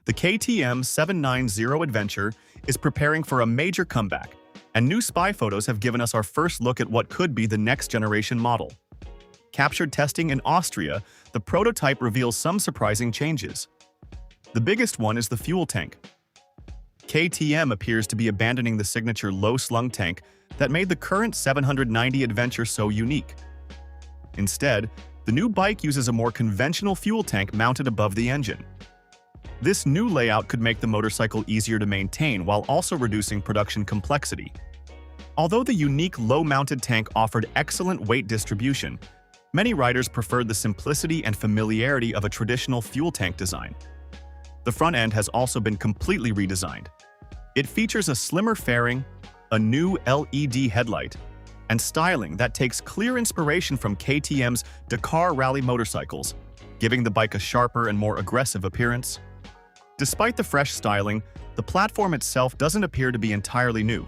The KTM 790 Adventure is preparing for a major comeback, and new spy photos have given us our first look at what could be the next generation model. Captured testing in Austria, the prototype reveals some surprising changes. The biggest one is the fuel tank. KTM appears to be abandoning the signature low-slung tank that made the current 790 Adventure so unique. Instead, the new bike uses a more conventional fuel tank mounted above the engine. This new layout could make the motorcycle easier to maintain while also reducing production complexity. Although the unique low-mounted tank offered excellent weight distribution, many riders preferred the simplicity and familiarity of a traditional fuel tank design. The front end has also been completely redesigned. It features a slimmer fairing, a new LED headlight, and styling that takes clear inspiration from KTM's Dakar rally motorcycles, giving the bike a sharper and more aggressive appearance. Despite the fresh styling, the platform itself doesn't appear to be entirely new.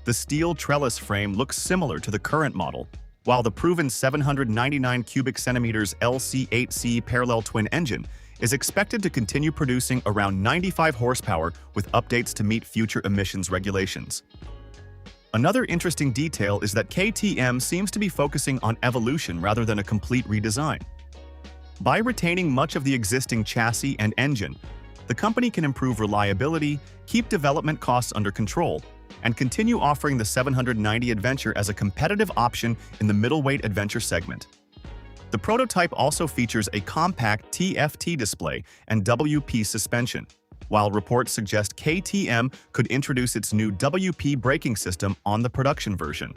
The steel trellis frame looks similar to the current model, while the proven 799 cubic centimeters LC8C parallel twin engine is expected to continue producing around 95 horsepower with updates to meet future emissions regulations. Another interesting detail is that KTM seems to be focusing on evolution rather than a complete redesign. By retaining much of the existing chassis and engine, the company can improve reliability, keep development costs under control, and continue offering the 790 Adventure as a competitive option in the middleweight adventure segment. The prototype also features a compact TFT display and WP suspension, while reports suggest KTM could introduce its new WP braking system on the production version.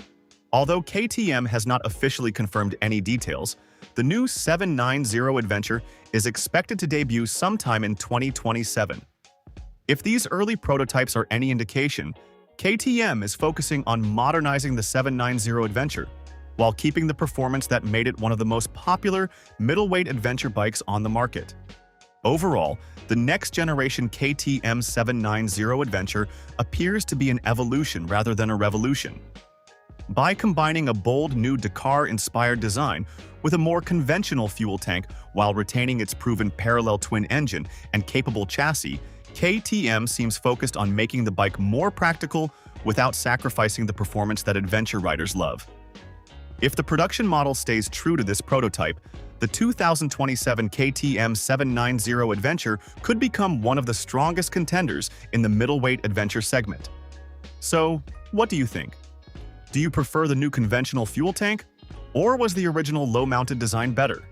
Although KTM has not officially confirmed any details, the new 790 Adventure is expected to debut sometime in 2027. If these early prototypes are any indication, KTM is focusing on modernizing the 790 Adventure, while keeping the performance that made it one of the most popular middleweight adventure bikes on the market. Overall, the next-generation KTM 790 Adventure appears to be an evolution rather than a revolution. By combining a bold new Dakar-inspired design with a more conventional fuel tank while retaining its proven parallel twin engine and capable chassis, KTM seems focused on making the bike more practical without sacrificing the performance that adventure riders love. If the production model stays true to this prototype, the 2027 KTM 790 Adventure could become one of the strongest contenders in the middleweight adventure segment. So, what do you think? Do you prefer the new conventional fuel tank, or was the original low-mounted design better?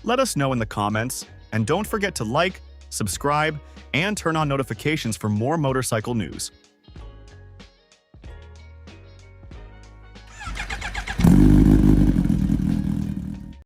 Let us know in the comments, and don't forget to like, subscribe, and turn on notifications for more motorcycle news.